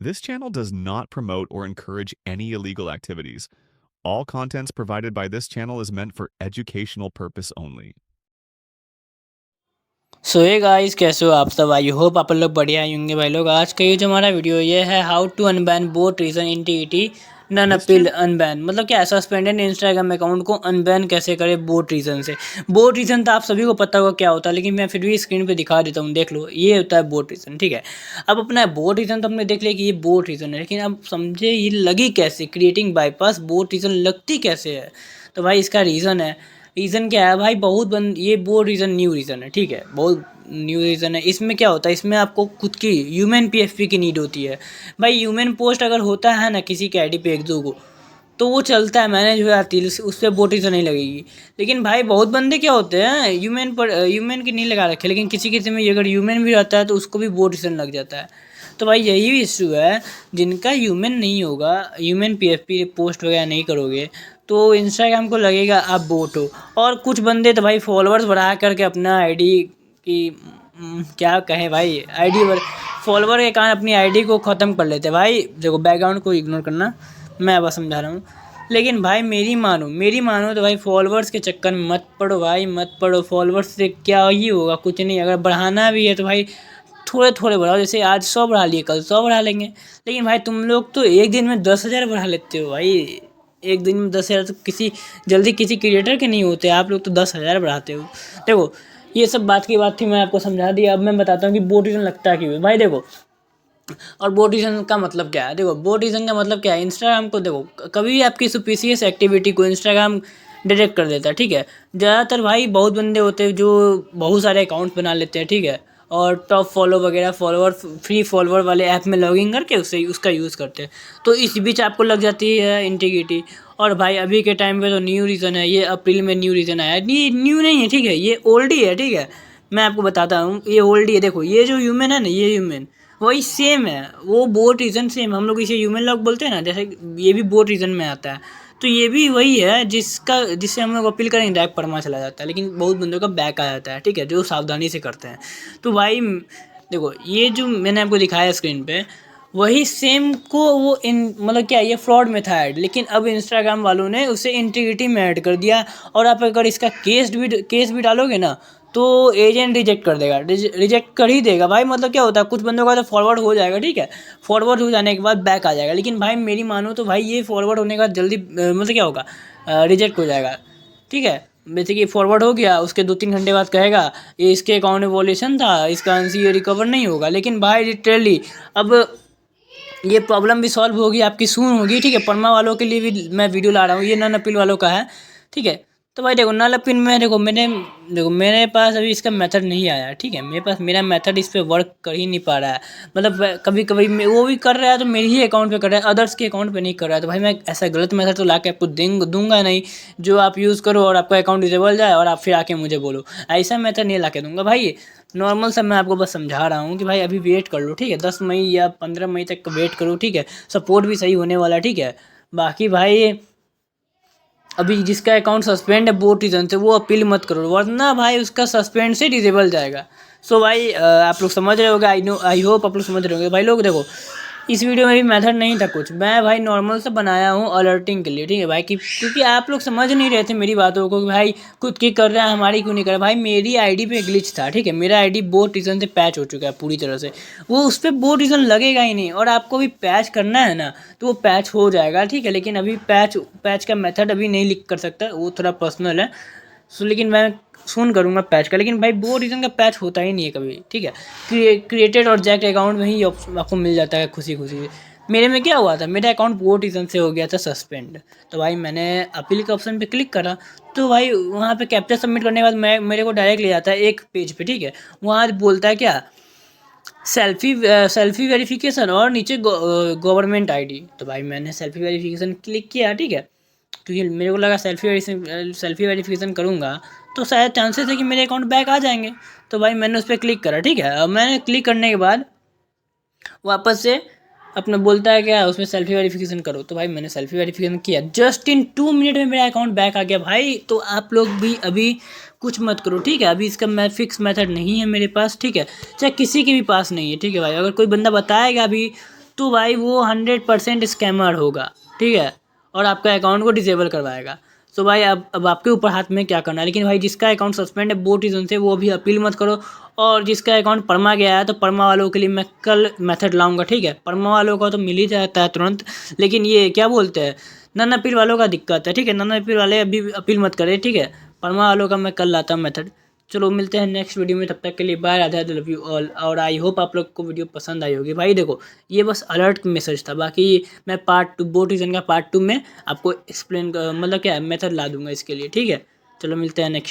This channel does not promote or encourage any illegal activities. All contents provided by this channel is meant for educational purpose only. So hey guys, कैसे हो आप सब। I hope आप लोग बढ़िया ही होंगे भाई लोग। आज का ये जो हमारा वीडियो ये है how to unban bot reason integrity none This appeal channel unban, मतलब क्या सस्पेंडेड इंस्टाग्राम अकाउंट को अनबैन कैसे करें बोट रीजन से। बोट रीजन तो आप सभी को पता होगा क्या होता है, लेकिन मैं फिर भी स्क्रीन पे दिखा देता हूँ, देख लो। ये होता है बोट रीजन, ठीक है। अब अपना बोट रीजन तो हमने देख लिया कि ये बोट रीजन है, लेकिन अब समझे ये लगी कैसे, क्रिएटिंग बाईपास बोट रीजन लगती कैसे है। तो भाई इसका रीज़न है। रीज़न क्या है भाई, ये बहुत रीज़न न्यू रीज़न है, ठीक है। बहुत न्यू रीज़न है। इसमें क्या होता है, इसमें आपको खुद की ह्यूमन पीएफपी की नीड होती है। भाई ह्यूमन पोस्ट अगर होता है ना किसी के आईडी पे एक दो को, तो वो चलता है, मैनेज हो जाती है, उस पर बोट रीजन नहीं लगेगी। लेकिन भाई बहुत बंदे क्या होते हैं, ह्यूमन की नहीं लगा रखे, लेकिन किसी किसी में अगर ह्यूमन भी रहता है तो उसको भी बोट रीजन लग जाता है। तो भाई यही इशू है, जिनका ह्यूमन नहीं होगा, ह्यूमन पीएफपी पोस्ट वगैरह नहीं करोगे, तो इंस्टाग्राम को लगेगा आप बोट हो। और कुछ बंदे तो भाई फॉलोअर्स बढ़ा करके अपना आईडी की क्या कहें भाई, फॉलोअर के कारण अपनी आईडी को ख़त्म कर लेते हैं। भाई देखो, बैकग्राउंड को इग्नोर करना, मैं बस समझा रहा हूँ। लेकिन भाई मेरी मानो तो भाई फॉलोअर्स के चक्कर में मत पड़ो भाई, मत पड़ो। फॉलोअर्स से क्या ही होगा, कुछ नहीं। अगर बढ़ाना भी है तो भाई थोड़े थोड़े बढ़ाओ, जैसे आज 100 बढ़ा लिए, कल 100 बढ़ा लेंगे। लेकिन भाई तुम लोग तो एक दिन में 10,000 बढ़ा लेते हो भाई। एक दिन में 10,000 तो किसी क्रिएटर के नहीं होते, आप लोग तो 10,000 बढ़ाते हो। देखो, ये सब बात की बात थी, मैं आपको समझा दिया। अब मैं बताता हूँ कि बोटिज्म लगता क्यों है। भाई देखो, और बोटिज्म का मतलब क्या है। देखो, बोटिज्म का मतलब क्या है, इंस्टाग्राम को देखो, कभी भी आपकी सुपीशियस एक्टिविटी को इंस्टाग्राम डिटेक्ट कर देता है, ठीक है। ज़्यादातर भाई बहुत बंदे होते हैं जो बहुत सारे अकाउंट बना लेते हैं, ठीक है, और टॉप फॉलो वगैरह फ्री फॉलोवर वाले ऐप में लॉगिन करके उससे उसका यूज़ करते हैं। तो इस बीच आपको लग जाती है इंटीग्रिटी। और भाई अभी के टाइम पे तो न्यू रीज़न है, ये अप्रैल में न्यू रीज़न आया। ये न्यू नहीं है, ठीक है, ये ओल्ड ही है, ठीक है। मैं आपको बताता हूँ, ये ओल्ड ही है। देखो, ये जो ह्यूमन है ना, ये ह्यूमन वही सेम है, वो बोट रीजन सेम, हम लोग इसे ह्यूमन लॉग बोलते हैं ना, जैसे ये भी बोट रीजन में आता है। तो ये भी वही है जिससे हम लोग अपील करेंगे डायरेक्ट परमा चला जाता है, लेकिन बहुत बंदों का बैक आ जाता है, ठीक है, जो सावधानी से करते हैं। तो भाई देखो, ये जो मैंने आपको दिखाया स्क्रीन पे, वही सेम को वो इन मतलब क्या, ये फ्रॉड में था ऐड, लेकिन अब इंस्टाग्राम वालों ने उसे इंटीग्रिटी में ऐड कर दिया। और आप अगर इसका केस भी डालोगे ना, तो एजेंट रिजेक्ट कर देगा, रिजेक्ट कर ही देगा भाई। मतलब क्या होता है, कुछ बंदों का तो फॉरवर्ड हो जाएगा, ठीक है, फॉरवर्ड हो जाने के बाद बैक आ जाएगा। लेकिन भाई मेरी मानो तो भाई ये फॉरवर्ड होने का जल्दी मतलब क्या होगा, रिजेक्ट हो जाएगा, ठीक है। बेसिकली फॉरवर्ड हो गया, उसके 2-3 घंटे बाद कहेगा ये इसके अकाउंट में वॉलेशन था, इसका ये रिकवर नहीं होगा। लेकिन भाई लिटरली अब ये प्रॉब्लम भी सॉल्व होगी, आपकी सून होगी, ठीक है। परमा वालों के लिए भी मैं वीडियो ला रहा हूँ, ये नन अपील वालों का है, ठीक है। तो भाई देखो, नल अपील में देखो मेरे पास अभी इसका मेथड नहीं आया, ठीक है। मेरा मेथड इस पर वर्क कर ही नहीं पा रहा है। मतलब कभी कभी वो भी कर रहा है तो मेरे ही अकाउंट पे कर रहा है, अदर्स के अकाउंट पे नहीं कर रहा है। तो भाई मैं ऐसा गलत मेथड तो ला के आपको दूंगा नहीं, जो आप यूज़ करो और आपका अकाउंट डिसेबल जाए और आप फिर आके मुझे बोलो। ऐसा मेथड नहीं ला के दूंगा भाई। नॉर्मल सा मैं आपको बस समझा रहा हूँ कि भाई अभी वेट कर लो, ठीक है। 10 मई या 15 मई तक वेट करो, ठीक है। सपोर्ट भी सही होने वाला, ठीक है। बाकी भाई अभी जिसका अकाउंट सस्पेंड है बोट रीजन से, वो अपील मत करो, वरना भाई उसका सस्पेंड से डिसेबल जाएगा। सो भाई आप लोग समझ रहे होगे, आई होप आप लोग समझ रहे होंगे। भाई लोग देखो, इस वीडियो में भी मेथड नहीं था कुछ, मैं भाई नॉर्मल से बनाया हूँ अलर्टिंग के लिए, ठीक है भाई। क्योंकि आप लोग समझ नहीं रहे थे मेरी बातों को कि भाई खुद की कर रहा है, हमारी क्यों नहीं कर रहा। भाई मेरी आईडी पे ग्लिच था, ठीक है, मेरा आईडी बोट रीजन से पैच हो चुका है पूरी तरह से, वो उस पर बोट रीजन लगेगा ही नहीं। और आपको भी पैच करना है ना, तो वो पैच हो जाएगा, ठीक है। लेकिन अभी पैच का मेथड अभी नहीं लिख कर सकता, वो थोड़ा पर्सनल है। सो लेकिन मैं सुन करूँगा पैच का। लेकिन भाई वो रीज़न का पैच होता ही नहीं है कभी, ठीक है। क्रिएटेड और जैक्ट अकाउंट में ही आपको मिल जाता है खुशी खुशी। मेरे में क्या हुआ था, मेरा अकाउंट वो रीज़न से हो गया था सस्पेंड। तो भाई मैंने अपील के ऑप्शन पे क्लिक करा, तो भाई वहाँ पे कैप्चा सबमिट करने के बाद मेरे को डायरेक्ट ले जाता है एक पेज पे, ठीक है। वहाँ बोलता है क्या, सेल्फी वेरिफिकेशन और नीचे गवर्नमेंट आईडी। तो भाई मैंने सेल्फी वेरिफिकेशन क्लिक किया, ठीक है, क्योंकि मेरे को लगा सेल्फी वेरिफिकेशन करूँगा तो शायद चांसेस है कि मेरे अकाउंट बैक आ जाएंगे। तो भाई मैंने उस पर क्लिक करा, ठीक है। अब मैंने क्लिक करने के बाद वापस से अपना बोलता है क्या, उसमें सेल्फी वेरिफिकेशन करो। तो भाई मैंने सेल्फी वेरिफिकेशन किया, जस्ट इन 2 मिनट में मेरा अकाउंट बैक आ गया भाई। तो आप लोग भी अभी कुछ मत करो, ठीक है। अभी इसका फिक्स मेथड नहीं है मेरे पास, ठीक है, चाहे किसी के भी पास नहीं है, ठीक है भाई। अगर कोई बंदा बताएगा अभी तो भाई वो 100% स्कैमर होगा, ठीक है, और आपका अकाउंट को डिसेबल करवाएगा। तो भाई अब आपके ऊपर हाथ में क्या करना है। लेकिन भाई जिसका अकाउंट सस्पेंड है बोट रीजन से, वो अभी अपील मत करो। और जिसका अकाउंट परमा गया है, तो परमा वालों के लिए मैं कल मेथड लाऊंगा, ठीक है। परमा वालों का तो मिल ही जाता है तुरंत, लेकिन ये क्या बोलते हैं, नन अपील वालों का दिक्कत है, ठीक है। नन अपील वाले अभी अपील मत करें, ठीक है। परमा वालों का मैं कल लाता हूँ मेथड। चलो मिलते हैं नेक्स्ट वीडियो में, तब तक के लिए bye, Radhe Radhe, love you all. और आई होप आप लोग को वीडियो पसंद आई होगी। भाई देखो, ये बस अलर्ट मैसेज था, बाकी मैं पार्ट 2 बोट रीजन का पार्ट 2 में आपको एक्सप्लेन मतलब क्या है मेथड ला दूंगा इसके लिए, ठीक है। चलो मिलते हैं नेक्स्ट